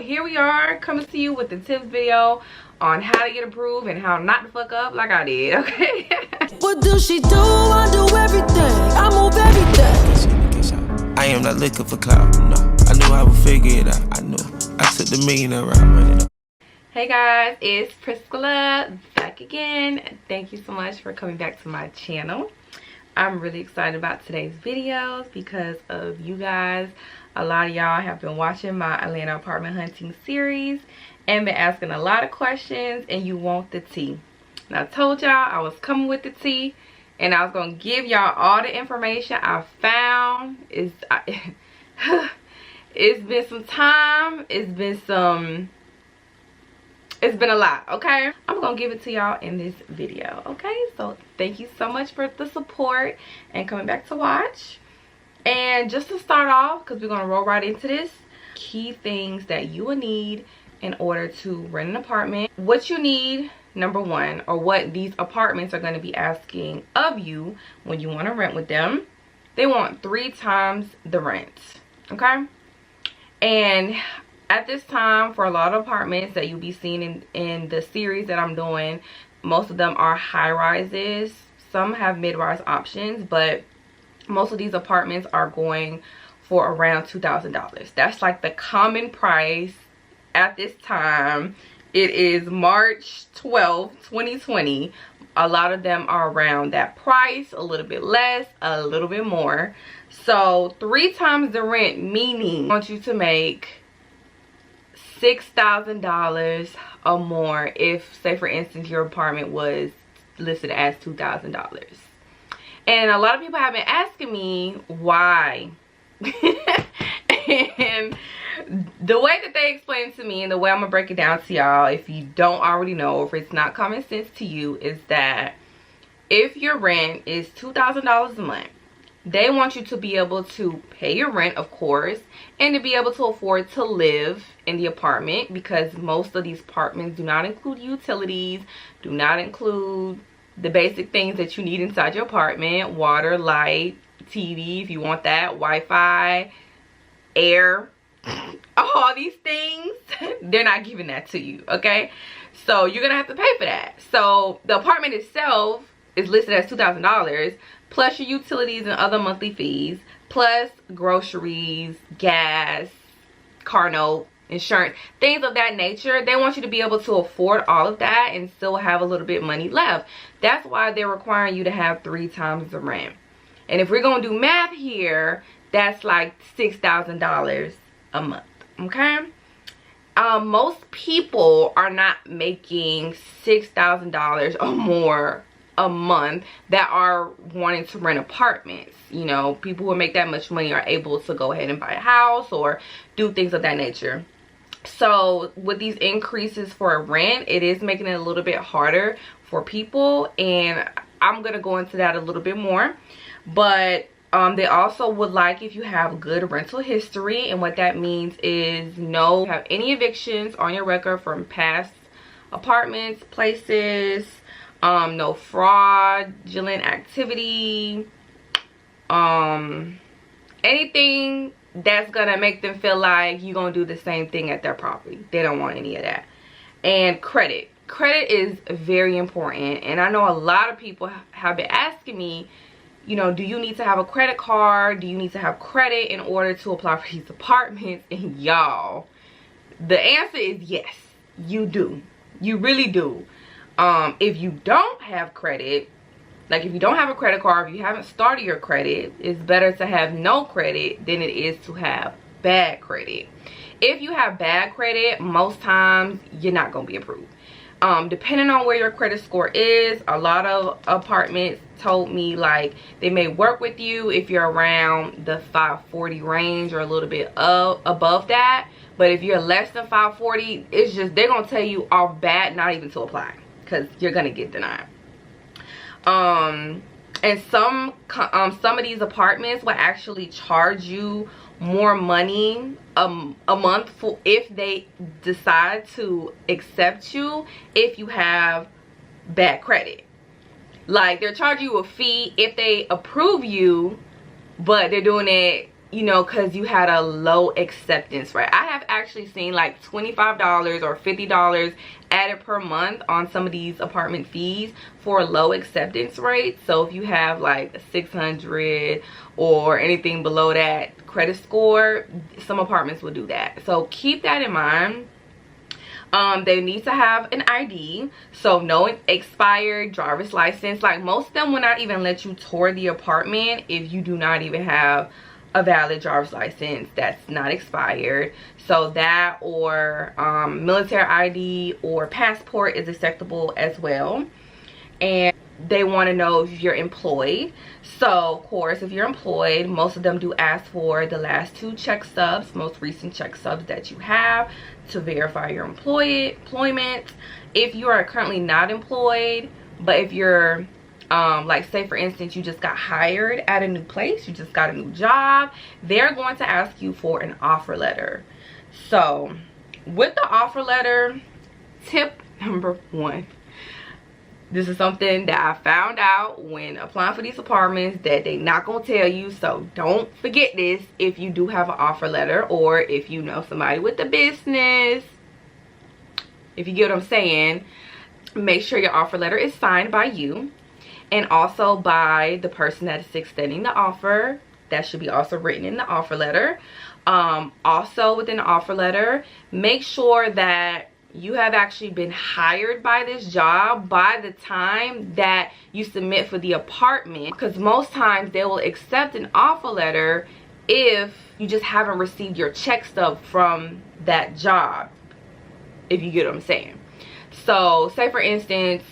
here we are coming to you with the tips video on how to get approved and how not to fuck up like I did. Okay. What do she do? I do everything. I move everything. I am not looking for clout, no. I knew I would figure it out. I knew I took the millionaire route, running up. Hey guys, it's Priscilla back again. Thank you so much for coming back to my channel. I'm really excited about today's videos because of you guys. A lot of y'all have been watching my Atlanta apartment hunting series and been asking a lot of questions, and you want the tea. And I told y'all I was coming with the tea, and I was gonna give y'all all the information I found. It's been some time. It's been a lot, okay? I'm gonna give it to y'all in this video, okay? So thank you so much for the support and coming back to watch. And just to start off, because we're gonna roll right into this, key things that you will need in order to rent an apartment. What you need, number one, or what these apartments are going to be asking of you when you want to rent with them. They want 3 times the rent, okay? And at this time, for a lot of apartments that you'll be seeing in the series that I'm doing, most of them are high rises. Some have mid-rise options, but most of these apartments are going for around $2,000. That's like the common price at this time. It is March 12th, 2020. A lot of them are around that price, a little bit less, a little bit more. So 3 times the rent, meaning I want you to make $6,000 or more if, say for instance, your apartment was listed as $2,000. And a lot of people have been asking me why. And the way that they explain it to me, and the way I'm gonna break it down to y'all, if you don't already know, if it's not common sense to you, is that if your rent is $2,000 a month, they want you to be able to pay your rent, of course, and to be able to afford to live in the apartment, because most of these apartments do not include utilities, do not include the basic things that you need inside your apartment: water, light, TV if you want that, Wi-Fi, air, all these things. They're not giving that to you, okay? So you're gonna have to pay for that. So the apartment itself is listed as $2,000 plus your utilities and other monthly fees, plus groceries, gas, car note, insurance, things of that nature. They want you to be able to afford all of that and still have a little bit of money left. That's why they're requiring you to have 3 times the rent. And if we're gonna do math here, that's like $6,000 a month, okay? Most people are not making $6,000 or more a month that are wanting to rent apartments. You know, people who make that much money are able to go ahead and buy a house or do things of that nature. So with these increases for rent, it is making it a little bit harder for people, and I'm gonna go into that a little bit more. But they also would like if you have good rental history, and what that means is no have any evictions on your record from past apartments, places, no fraudulent activity, anything that's gonna make them feel like you're gonna do the same thing at their property. They don't want any of that. And credit is very important, and I know a lot of people have been asking me, you know, do you need to have a credit card? Do you need to have credit in order to apply for these apartments? And y'all, the answer is yes, you do. You really do. If you don't have credit, like if you don't have a credit card, if you haven't started your credit, it's better to have no credit than it is to have bad credit. If you have bad credit, most times you're not going to be approved. Depending on where your credit score is, a lot of apartments told me like they may work with you if you're around the 540 range or a little bit above that. But if you're less than 540, it's just, they're going to tell you off bat not even to apply, because you're going to get denied. And some of these apartments will actually charge you more money a month for if they decide to accept you if you have bad credit. Like, they're charging you a fee if they approve you, but they're doing it you know, because you had a low acceptance rate. I have actually seen like $25 or $50 added per month on some of these apartment fees for low acceptance rates. So if you have like a 600 or anything below that credit score, some apartments will do that. So keep that in mind. They need to have an ID, so no expired driver's license. Like most of them will not even let you tour the apartment if you do not even have a valid driver's license that's not expired. So that or military ID or passport is acceptable as well. And they want to know if you're employed. So of course, if you're employed, most of them do ask for the last 2 check stubs, most recent check stubs that you have, to verify your employment. If you are currently not employed, but if you're like say for instance you just got hired at a new place, you just got a new job, they're going to ask you for an offer letter. So with the offer letter, tip number 1, this is something that I found out when applying for these apartments that they not gonna tell you, so don't forget this if you do have an offer letter, or if you know somebody with the business, if you get what I'm saying. Make sure your offer letter is signed by you and also by the person that is extending the offer. That should be also written in the offer letter. Also within the offer letter, make sure that you have actually been hired by this job by the time that you submit for the apartment, because most times they will accept an offer letter if you just haven't received your check stub from that job, if you get what I'm saying. So say for instance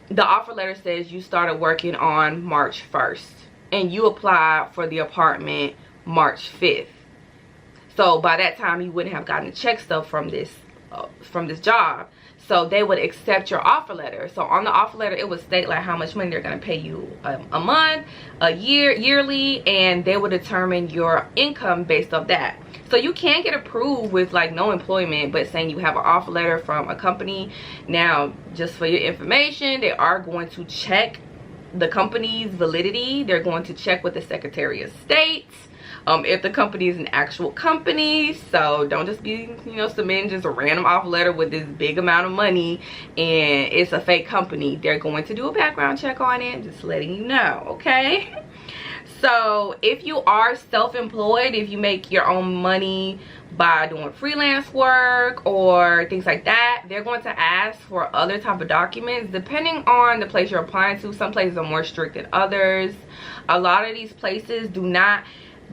the offer letter says you started working on March 1st and you applied for the apartment March 5th. So by that time you wouldn't have gotten a check stub from this job, so they would accept your offer letter. So on the offer letter it would state like how much money they're going to pay you a month, a year, yearly, and they would determine your income based off that. So you can get approved with like no employment, but saying you have an offer letter from a company. Now just for your information, they are going to check the company's validity. They're going to check with the Secretary of State if the company is an actual company. So don't just be, you know, submitting just a random offer letter with this big amount of money and it's a fake company. They're going to do a background check on it, just letting you know, okay? So if you are self-employed, if you make your own money by doing freelance work or things like that, they're going to ask for other type of documents depending on the place you're applying to. Some places are more strict than others. A lot of these places do not,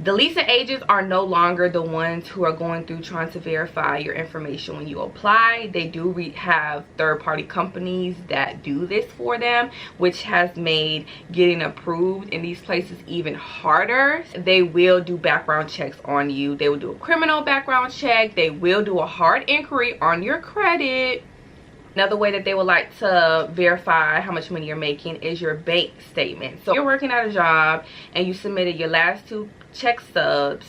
the leasing agents are no longer the ones who are going through trying to verify your information when you apply. They do have third-party companies that do this for them, which has made getting approved in these places even harder. They will do background checks on you. They will do a criminal background check. They will do a hard inquiry on your credit. Another way that they would like to verify how much money you're making is your bank statement. So if you're working at a job and you submitted your last 2 check stubs,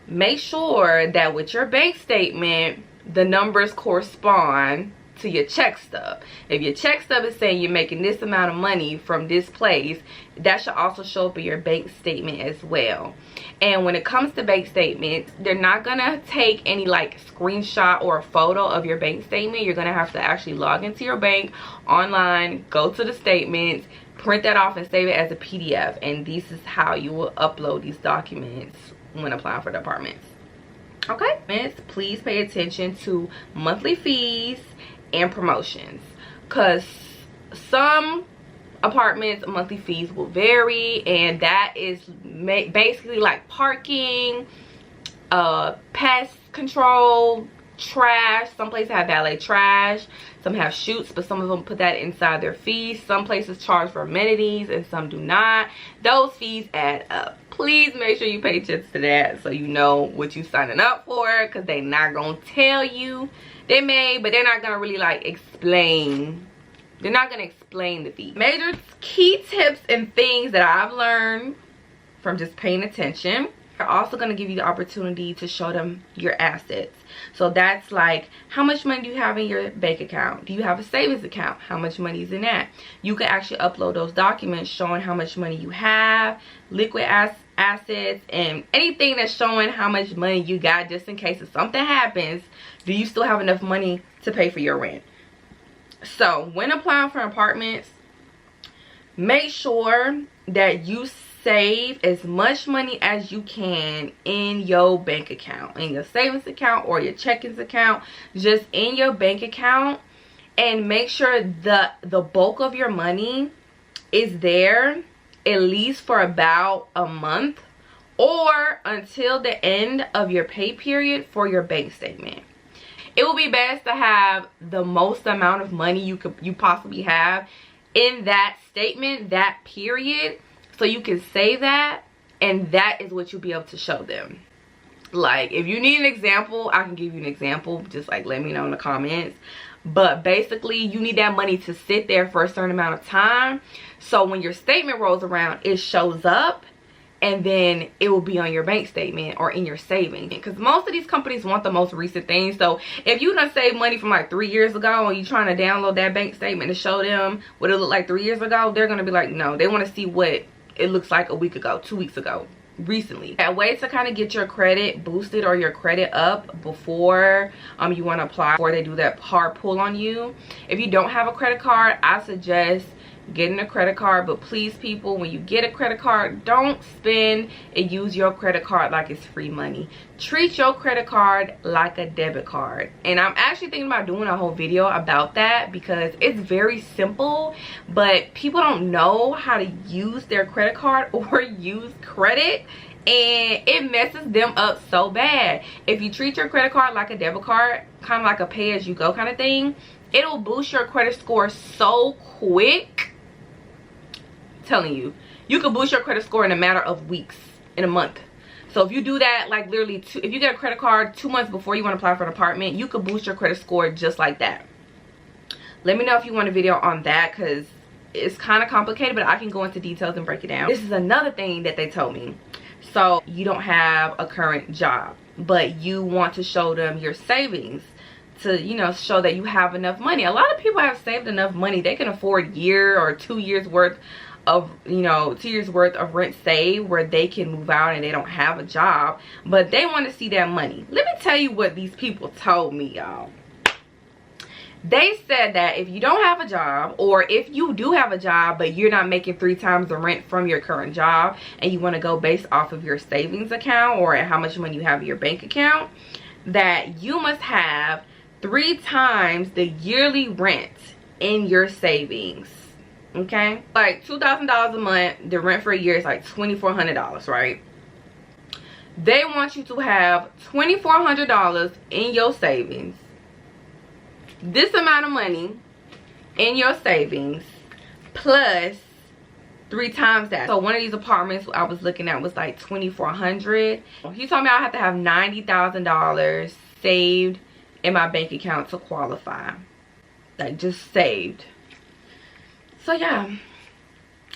make sure that with your bank statement the numbers correspond to your check stub. If your check stub is saying you're making this amount of money from this place, that should also show up in your bank statement as well. And when it comes to bank statements, they're not gonna take any like screenshot or a photo of your bank statement. You're gonna have to actually log into your bank online, go to the statements, print that off and save it as a PDF, and this is how you will upload these documents when applying for the apartments. Okay, miss, please pay attention to monthly fees and promotions, because some apartments monthly fees will vary, and that is basically like parking, pest control, trash. Some places have valet trash, some have chutes, but some of them put that inside their fees. Some places charge for amenities and some do not. Those fees add up. Please make sure you pay attention to that so you know what you're signing up for, because they're not gonna tell you. They may, but they're not gonna really like explain. They're not gonna explain the fee. Major key tips and things that I've learned from just paying attention. They're also going to give you the opportunity to show them your assets. So that's like, how much money do you have in your bank account? Do you have a savings account? How much money is in that? You can actually upload those documents showing how much money you have, liquid assets and anything that's showing how much money you got, just in case if something happens, do you still have enough money to pay for your rent? So when applying for apartments, make sure that you save as much money as you can in your bank account, in your savings account or your checkings account, just in your bank account, and make sure the bulk of your money is there at least for about a month or until the end of your pay period for your bank statement. It will be best to have the most amount of money you possibly have in that statement, that period, so you can save that, and that is what you'll be able to show them. Like, if you need an example, I can give you an example. Just like let me know in the comments. But basically, you need that money to sit there for a certain amount of time, so when your statement rolls around, it shows up, and then it will be on your bank statement or in your savings. Because most of these companies want the most recent things. So if you done saved money from like 3 years ago and you trying to download that bank statement to show them what it looked like 3 years ago, they're gonna be like, no, they want to see what it looks like a week ago, 2 weeks ago, recently. A way to kind of get your credit boosted or your credit up before you want to apply, before they do that hard pull on you. If you don't have a credit card, I suggest getting a credit card. But please, people, when you get a credit card, don't spend and use your credit card like it's free money. Treat your credit card like a debit card. And I'm actually thinking about doing a whole video about that, because it's very simple, but people don't know how to use their credit card or use credit, and it messes them up so bad. If you treat your credit card like a debit card, kind of like a pay-as-you-go kind of thing, it'll boost your credit score so quick. Telling you, you can boost your credit score in a matter of weeks, in a month. So if you do that, like literally if you get a credit card 2 months before you want to apply for an apartment, you could boost your credit score just like that. Let me know if you want a video on that, because it's kind of complicated, but I can go into details and break it down. This is another thing that they told me. So you don't have a current job, but you want to show them your savings to, you know, show that you have enough money. A lot of people have saved enough money. They can afford year or 2 years worth of, you know, 2 years worth of rent saved, where they can move out and they don't have a job, but they want to see that money. Let me tell you what these people told me, y'all. They said that if you don't have a job, or if you do have a job but you're not making 3 times the rent from your current job, and you want to go based off of your savings account or how much money you have in your bank account, that you must have 3 times the yearly rent in your savings. Okay, like $2,000 a month, the rent for a year is like $2,400, right? They want you to have $2,400 in your savings, this amount of money in your savings, plus 3 times that. So one of these apartments I was looking at was like $2,400. He told me I have to have $90,000 saved in my bank account to qualify, like just saved. So yeah,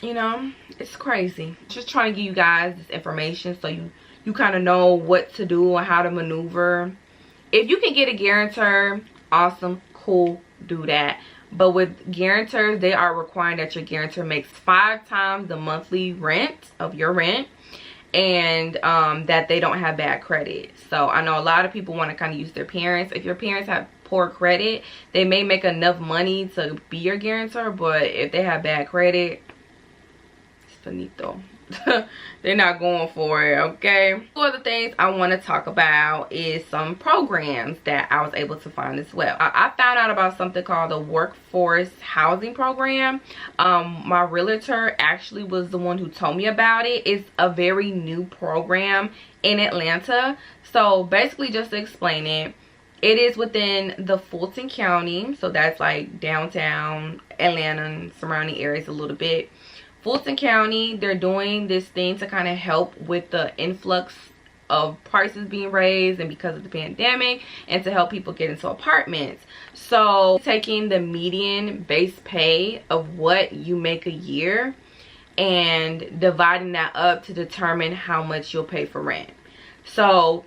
you know, it's crazy. Just trying to give you guys this information so you kind of know what to do and how to maneuver. If you can get a guarantor, awesome, cool, do that. But with guarantors, they are requiring that your guarantor makes 5 times the monthly rent of your rent, and that they don't have bad credit. So I know a lot of people want to kind of use their parents. If your parents have poor credit, they may make enough money to be your guarantor, but if they have bad credit, it's finito. They're not going for it, okay? Two other things I want to talk about is some programs that I was able to find as well. I found out about something called the Workforce Housing Program. My realtor actually was the one who told me about it. It's a very new program in Atlanta. So basically, just to explain it, it is within the Fulton County, so that's like downtown Atlanta and surrounding areas a little bit. Fulton County, they're doing this thing to kind of help with the influx of prices being raised and because of the pandemic, and to help people get into apartments. So taking the median base pay of what you make a year and dividing that up to determine how much you'll pay for rent. So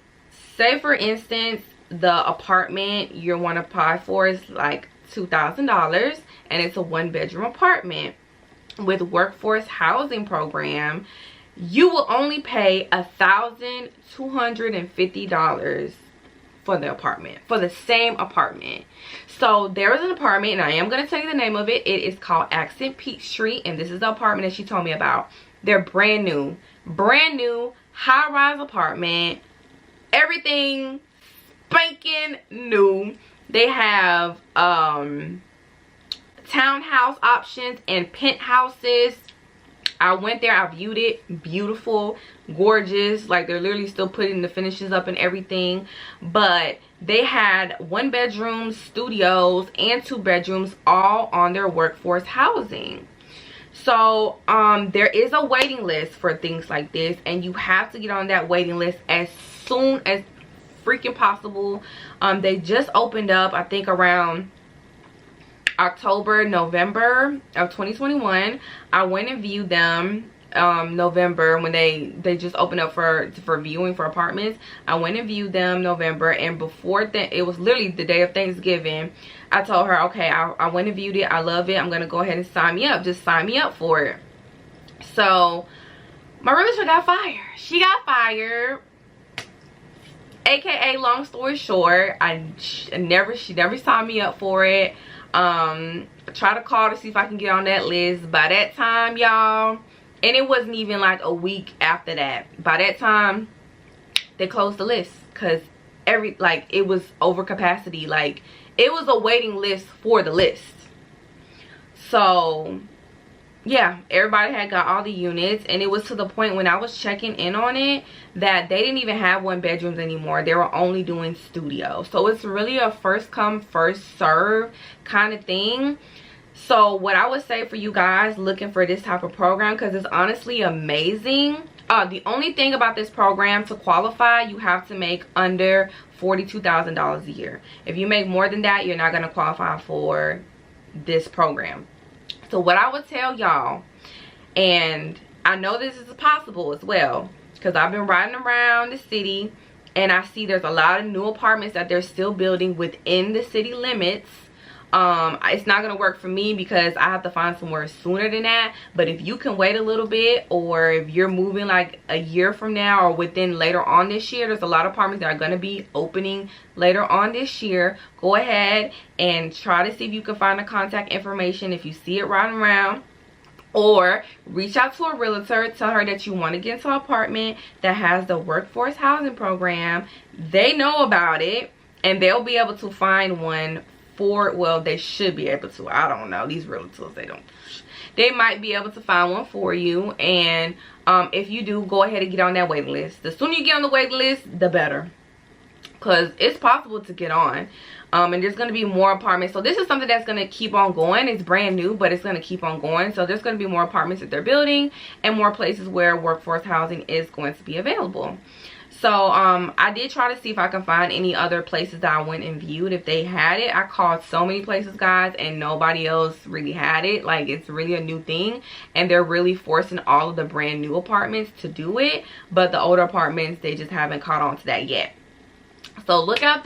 say for instance, the apartment you want to apply for is like $2,000 and it's a 1-bedroom apartment. With Workforce Housing Program, you will only pay $1,250 for the apartment, for the same apartment. So there is an apartment, and I am going to tell you the name of it. It is called Accent Peachtree, and this is the apartment that she told me about. They're brand new high-rise apartment, everything spanking new. They have townhouse options and penthouses. I went there, I viewed it. Beautiful, gorgeous. Like, they're literally still putting the finishes up and everything. But they had 1-bedroom studios and 2 bedrooms all on their workforce housing. So there is a waiting list for things like this, and you have to get on that waiting list as soon as freaking possible. They just opened up, I think, around October, November of 2021. I went and viewed them November, when they just opened up for viewing for apartments. I went and viewed them November, and before that, it was literally the day of Thanksgiving. I told her, okay, I went and viewed it, I love it, I'm gonna go ahead and sign me up. Just sign me up for it. So my realtor got fired. She got fired, aka, long story short, she never signed me up for it. Try to call to see if I can get on that list. By that time, y'all, and it wasn't even like a week after that, by that time they closed the list, because it was over capacity. Like, it was a waiting list for the list. So yeah, everybody had got all the units, and it was to the point when I was checking in on it that they didn't even have 1-bedrooms anymore. They were only doing studios. So it's really a first come first serve kind of thing. So what I would say for you guys looking for this type of program, because it's honestly amazing, the only thing about this program, to qualify, you have to make under $42,000 a year. If you make more than that, you're not going to qualify for this program. So what I would tell y'all, and I know this is possible as well, because I've been riding around the city and I see there's a lot of new apartments that they're still building within the city limits. It's not going to work for me because I have to find somewhere sooner than that. But if you can wait a little bit, or if you're moving like a year from now or within later on this year, there's a lot of apartments that are going to be opening later on this year. Go ahead and try to see if you can find the contact information if you see it riding around. Or reach out to a realtor, tell her that you want to get into an apartment that has the workforce housing program. They know about it, and they'll be able to find one for, well, they should be able to. I don't know, these realtors, they might be able to find one for you. And if you do, go ahead and get on that waiting list. The sooner you get on the waiting list, the better, because it's possible to get on. And there's going to be more apartments. So this is something that's going to keep on going. It's brand new, but it's going to keep on going. So there's going to be more apartments that they're building, and more places where workforce housing is going to be available. So I did try to see if I can find any other places that I went and viewed if they had it. I called so many places, guys, and nobody else really had it. Like, it's really a new thing, and they're really forcing all of the brand new apartments to do it, but the older apartments, they just haven't caught on to that yet. So look out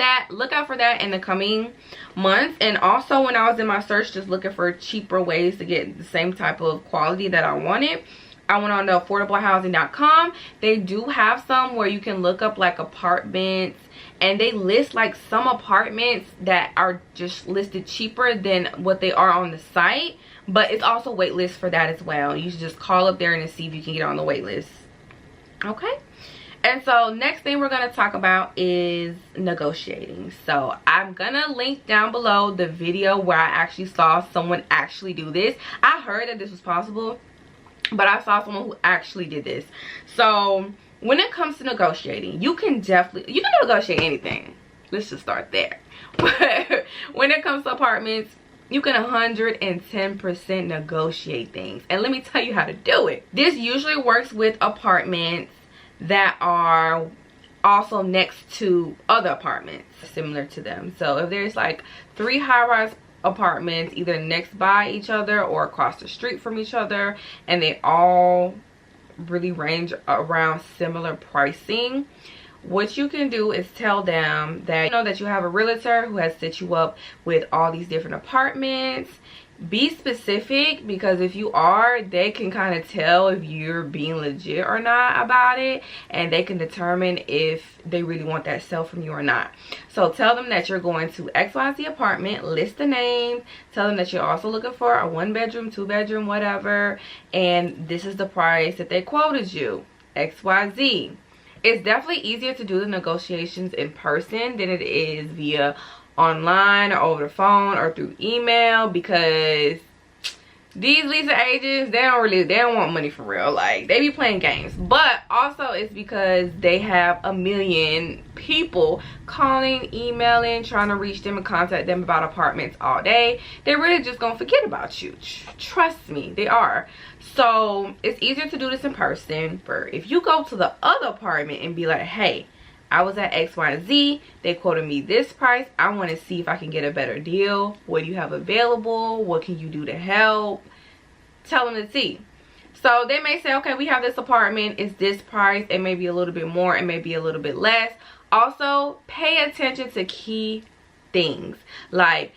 for that in the coming months. And also, when I was in my search just looking for cheaper ways to get the same type of quality that I wanted, I went on to affordablehousing.com. They do have some where you can look up like apartments, and they list like some apartments that are just listed cheaper than what they are on the site, but it's also wait list for that as well. You should just call up there and see if you can get on the wait list. Okay. And so next thing we're going to talk about is negotiating. So I'm going to link down below the video where I actually saw someone actually do this. I heard that this was possible, but I saw someone who actually did this. So when it comes to negotiating, you can negotiate anything. Let's just start there. But when it comes to apartments, you can 110% negotiate things. And let me tell you how to do it. This usually works with apartments that are also next to other apartments similar to them. So if there's like 3 high-rise apartments either next by each other or across the street from each other, and they all really range around similar pricing, what you can do is tell them that you know that you have a realtor who has set you up with all these different apartments. Be specific, because if you are, they can kind of tell if you're being legit or not about it, and they can determine if they really want that sale from you or not. So tell them that you're going to XYZ apartment, list the names, tell them that you're also looking for a 1-bedroom, 2-bedroom, whatever, and this is the price that they quoted you, XYZ. It's definitely easier to do the negotiations in person than it is via online or over the phone or through email, because these leasing agents, they don't want money for real. Like, they be playing games. But also it's because they have a million people calling, emailing, trying to reach them and contact them about apartments all day. They're really just gonna forget about you. Trust me, they are. So it's easier to do this in person. If you go to the other apartment and be like, hey, I was at XYZ, they quoted me this price, I want to see if I can get a better deal. What do you have available? What can you do to help? Tell them to see. So they may say, okay, we have this apartment, it's this price, it may be a little bit more, it may be a little bit less. Also, pay attention to key things, like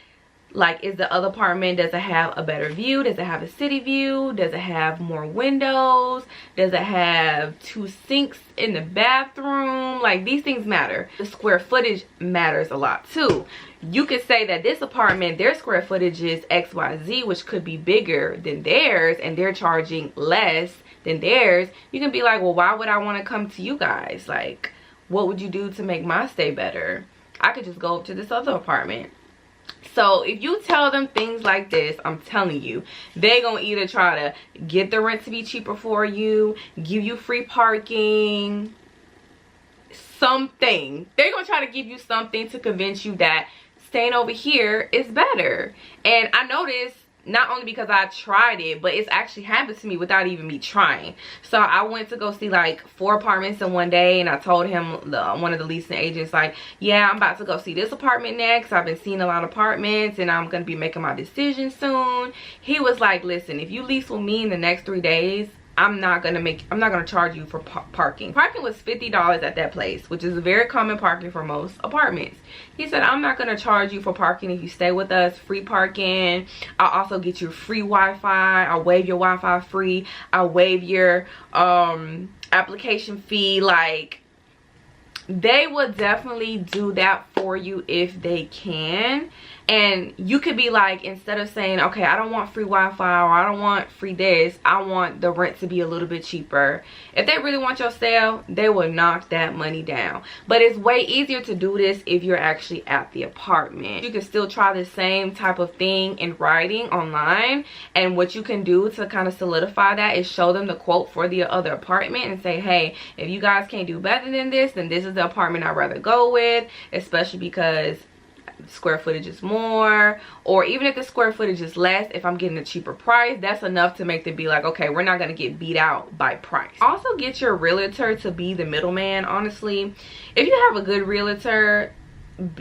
is the other apartment, does it have a better view? Does it have a city view? Does it have more windows? Does it have 2 sinks in the bathroom? Like, these things matter. The square footage matters a lot too. You could say that this apartment, their square footage is XYZ, which could be bigger than theirs, and they're charging less than theirs. You can be like, well, why would I want to come to you guys? Like, what would you do to make my stay better? I could just go up to this other apartment. So if you tell them things like this, I'm telling you, they're gonna either try to get the rent to be cheaper for you, give you free parking, something. They're gonna try to give you something to convince you that staying over here is better. And I noticed, not only because I tried it, but it's actually happened to me without even me trying. So I went to go see like 4 apartments in one day, and I told him, one of the leasing agents, like, yeah, I'm about to go see this apartment next. I've been seeing a lot of apartments and I'm gonna be making my decision soon. He was like, listen, if you lease with me in the next 3 days, I'm not gonna charge you for parking. Parking was $50 at that place, which is a very common parking for most apartments. He said, I'm not gonna charge you for parking if you stay with us. Free parking. I'll also get you free Wi-Fi. I'll waive your Wi-Fi free. I'll waive your application fee. Like, they will definitely do that for you if they can. And you could be like, instead of saying, okay, I don't want free Wi-Fi, or I don't want free this, I want the rent to be a little bit cheaper. If they really want your sale, they will knock that money down. But it's way easier to do this if you're actually at the apartment. You can still try the same type of thing in writing online, and what you can do to kind of solidify that is show them the quote for the other apartment and say, hey, if you guys can't do better than this, then this is the apartment I'd rather go with, especially because square footage is more, or even if the square footage is less, if I'm getting a cheaper price, that's enough to make them be like, okay, we're not going to get beat out by price. Also, get your realtor to be the middleman. Honestly, if you have a good realtor,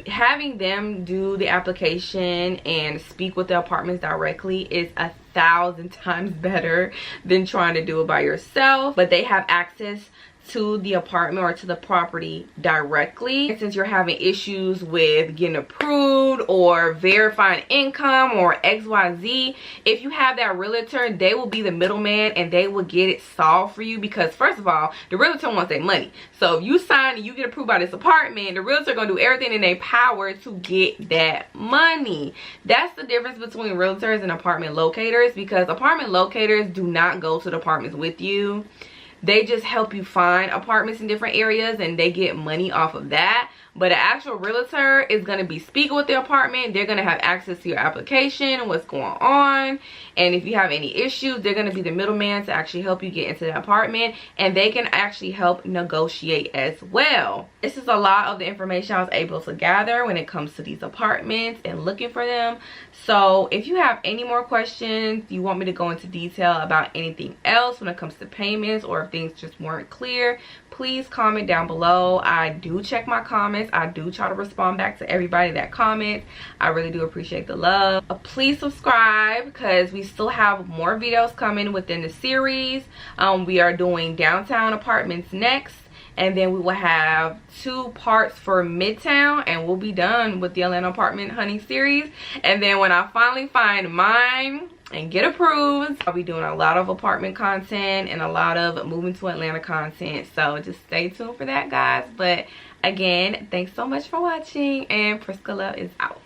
having them do the application and speak with the apartments directly is 1,000 times better than trying to do it by yourself. But they have access to the apartment or to the property directly. And since you're having issues with getting approved or verifying income or XYZ, if you have that realtor, they will be the middleman and they will get it solved for you. Because first of all, the realtor wants their money. So if you sign and you get approved by this apartment, the realtor gonna do everything in their power to get that money. That's the difference between realtors and apartment locators, because apartment locators do not go to the apartments with you. They just help you find apartments in different areas and they get money off of that. But an actual realtor is going to be speaking with the apartment. They're going to have access to your application and what's going on. And if you have any issues, they're going to be the middleman to actually help you get into the apartment. And they can actually help negotiate as well. This is a lot of the information I was able to gather when it comes to these apartments and looking for them. So if you have any more questions, you want me to go into detail about anything else when it comes to payments, or if things just weren't clear, please comment down below. I do check my comments. I do try to respond back to everybody that comments. I really do appreciate the love. Please subscribe, because we still have more videos coming within the series. We are doing downtown apartments next, and then we will have 2 parts for Midtown, and we'll be done with the Atlanta apartment hunting series. And then when I finally find mine and get approved, I'll be doing a lot of apartment content and a lot of moving to Atlanta content, so just stay tuned for that, guys. But again, thanks so much for watching, and Priscilla is out.